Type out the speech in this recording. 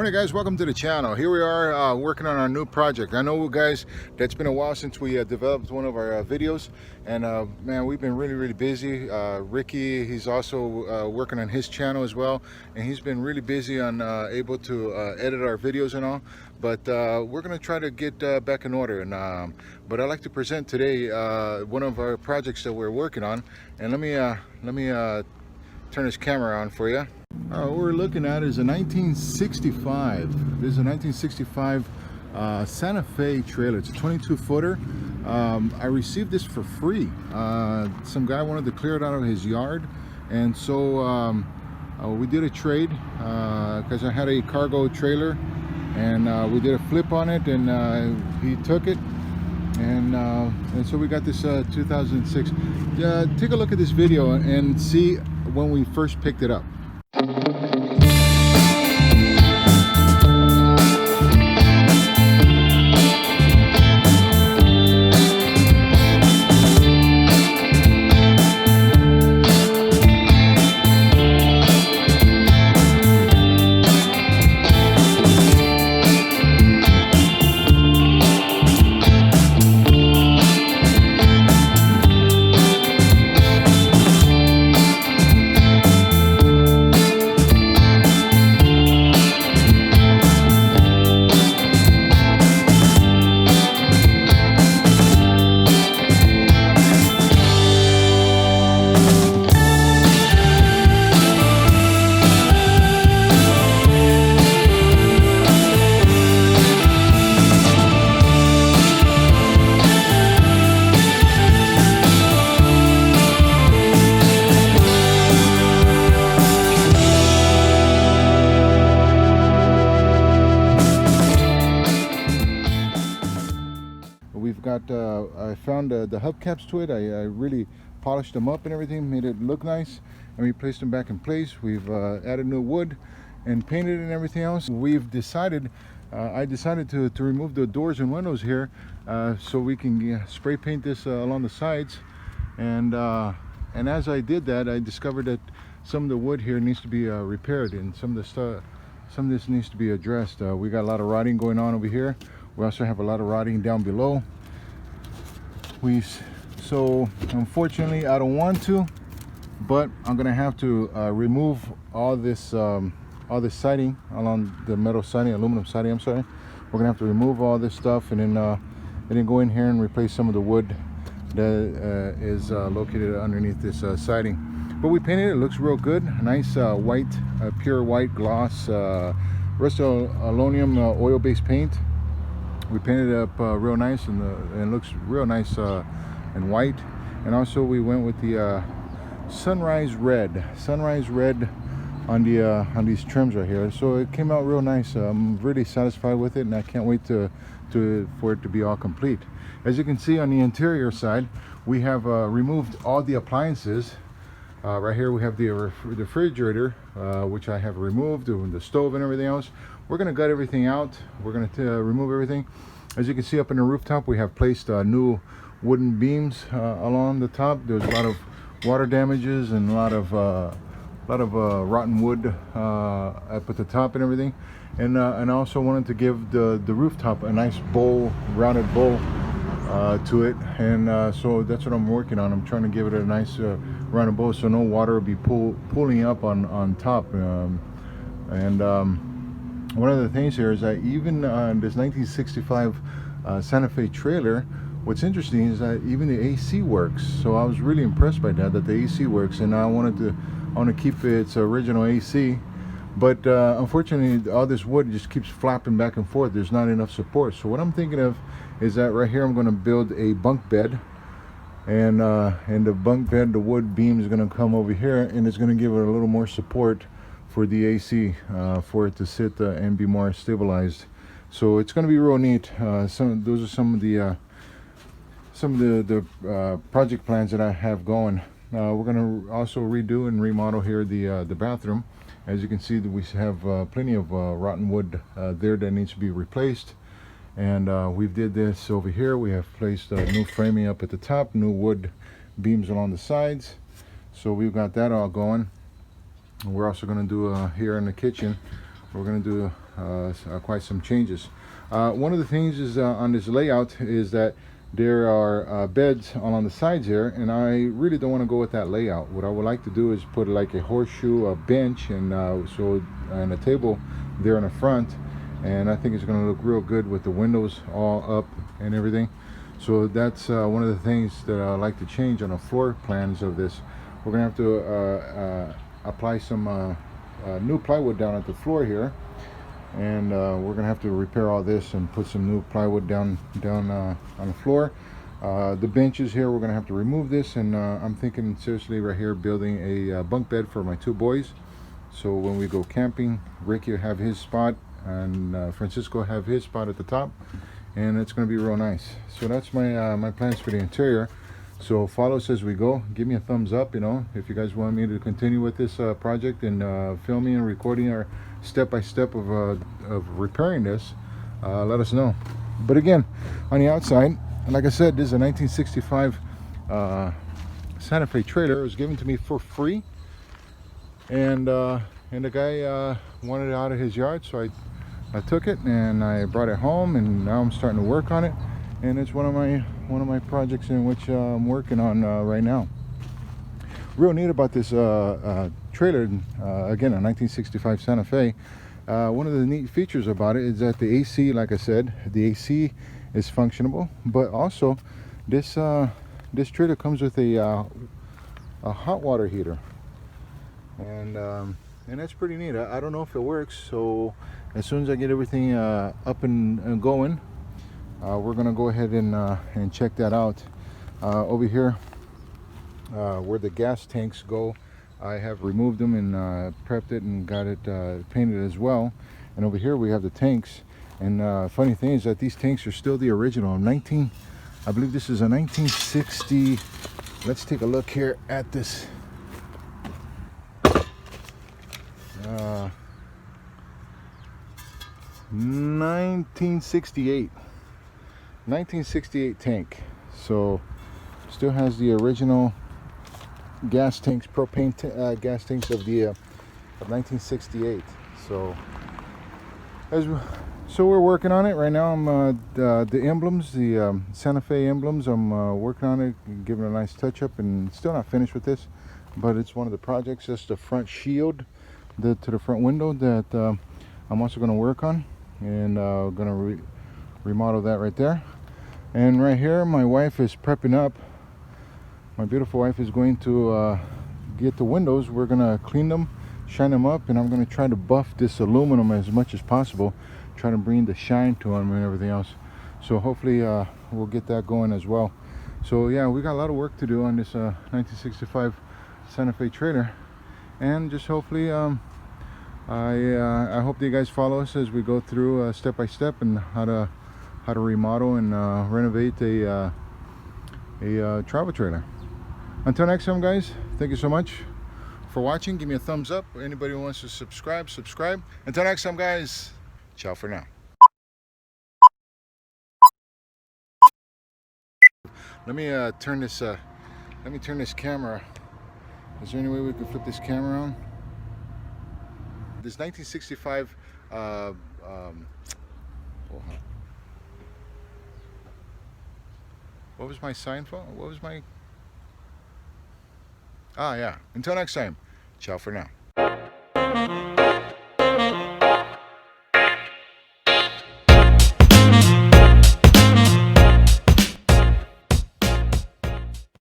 morning, guys. Welcome to the channel. Here we are working on our new project. I know, guys, that's been a while since we developed one of our videos, and man, we've been really busy. Ricky, he's also working on his channel as well, and he's been really busy on able to edit our videos and all, but we're gonna try to get back in order. And but I'd like to present today one of our projects that we're working on. And let me turn this camera on for you. What we're looking at is a 1965. This is a 1965 Santa Fe trailer. It's a 22-footer. I received this for free. Some guy wanted to clear it out of his yard, and so we did a trade because I had a cargo trailer, and we did a flip on it, and he took it, and so we got this 2006. Take a look at this video and see when we first picked it up. We've got, I found the hubcaps to it. I really polished them up and everything, made it look nice, and we placed them back in place. We've added new wood and painted and everything else. We've decided, I decided to remove the doors and windows here so we can spray paint this along the sides. And as I did that, I discovered that some of the wood here needs to be repaired, and some of this needs to be addressed. We got a lot of rotting going on over here. We also have a lot of rotting down below. So unfortunately, I don't want to, but I'm gonna have to remove all this siding along the metal siding, aluminum siding. I'm sorry. We're gonna have to remove all this stuff, and then go in here and replace some of the wood that is located underneath this siding. But we painted it. It looks real good. Nice white, pure white gloss, Rust-Oleum oil-based paint. We painted it up real nice, and it looks real nice and white. And also we went with the sunrise red on these trims right here. So it came out real nice. I'm really satisfied with it, and I can't wait for it to be all complete. As you can see on the interior side, we have removed all the appliances. Right here we have the refrigerator, which I have removed, the stove and everything else. We're going to gut everything out. We're going to remove everything. As you can see up in the rooftop, we have placed new wooden beams along the top. There's a lot of water damages and a lot of rotten wood up at the top and everything. And I also wanted to give the rooftop a nice bowl, rounded bowl to it, and so that's what I'm working on. I'm trying to give it a nice rounded bowl so no water will be pooling up on top. One of the things here is that even this 1965 Santa Fe trailer, what's interesting is that even the AC works. So I was really impressed by that the AC works, and I want to keep its original AC. But unfortunately, all this wood just keeps flapping back and forth. There's not enough support. So what I'm thinking of is that right here I'm going to build a bunk bed, and the bunk bed, the wood beam is going to come over here, and it's going to give it a little more support for the AC, for it to sit and be more stabilized. So it's going to be real neat. Those are some of the project plans that I have going. We're going to also redo and remodel here the bathroom. As you can see, that we have plenty of rotten wood there that needs to be replaced. And we did this over here. We have placed new framing up at the top, new wood beams along the sides. So we've got that all going. We're also going to do here in the kitchen, we're going to do quite some changes. One of the things is on this layout is that there are beds on the sides here, and I really don't want to go with that layout. What I would like to do is put like a horseshoe, a bench, and and a table there in the front, and I think it's going to look real good with the windows all up and everything. So that's one of the things that I like to change on the floor plans of this. We're going to have to apply some new plywood down at the floor here, and we're gonna have to repair all this and put some new plywood down on the floor. The benches here, we're gonna have to remove this, and I'm thinking seriously right here building a bunk bed for my two boys, so when we go camping, Ricky will have his spot and Francisco have his spot at the top, and it's gonna be real nice. So that's my my plans for the interior. So follow us as we go. Give me a thumbs up, you know, if you guys want me to continue with this project and filming and recording our step-by-step of repairing this. Let us know. But again, on the outside, like I said, this is a 1965 Santa Fe trailer. It was given to me for free, and the guy wanted it out of his yard, so I took it and I brought it home, and now I'm starting to work on it, and it's one of my projects in which I'm working on right now. Real neat about this trailer, again a 1965 Santa Fe. One of the neat features about it is that the AC, like I said, the AC is functionable, but also this trailer comes with a hot water heater, and that's pretty neat. I don't know if it works, so as soon as I get everything up and going, we're gonna go ahead and check that out. Over here, where the gas tanks go, I have removed them and prepped it and got it painted as well. And over here we have the tanks, and funny thing is that these tanks are still the original. I believe this is a 1960. Let's take a look here at this. 1968 tank. So still has the original gas tanks, propane gas tanks of 1968. So we're working on it right now. I'm the emblems, the Santa Fe emblems, I'm working on it, giving it a nice touch up, and still not finished with this, but it's one of the projects. That's the front shield to the front window that I'm also going to work on, and going to remodel that right there. And right here, my wife is prepping up. My beautiful wife is going to get the windows. We're going to clean them, shine them up, and I'm going to try to buff this aluminum as much as possible, try to bring the shine to them and everything else. So hopefully we'll get that going as well. So yeah, we got a lot of work to do on this 1965 Santa Fe trailer, and just hopefully I hope that you guys follow us as we go through step by step, and how to remodel and renovate a travel trailer. Until next time, guys, thank you so much for watching. Give me a thumbs up. Anybody who wants to subscribe. Until next time, guys, ciao for now. Let me turn this camera. Is there any way we can flip this camera on? This 1965 what was my sign for? What was my... Ah, yeah. Until next time, ciao for now.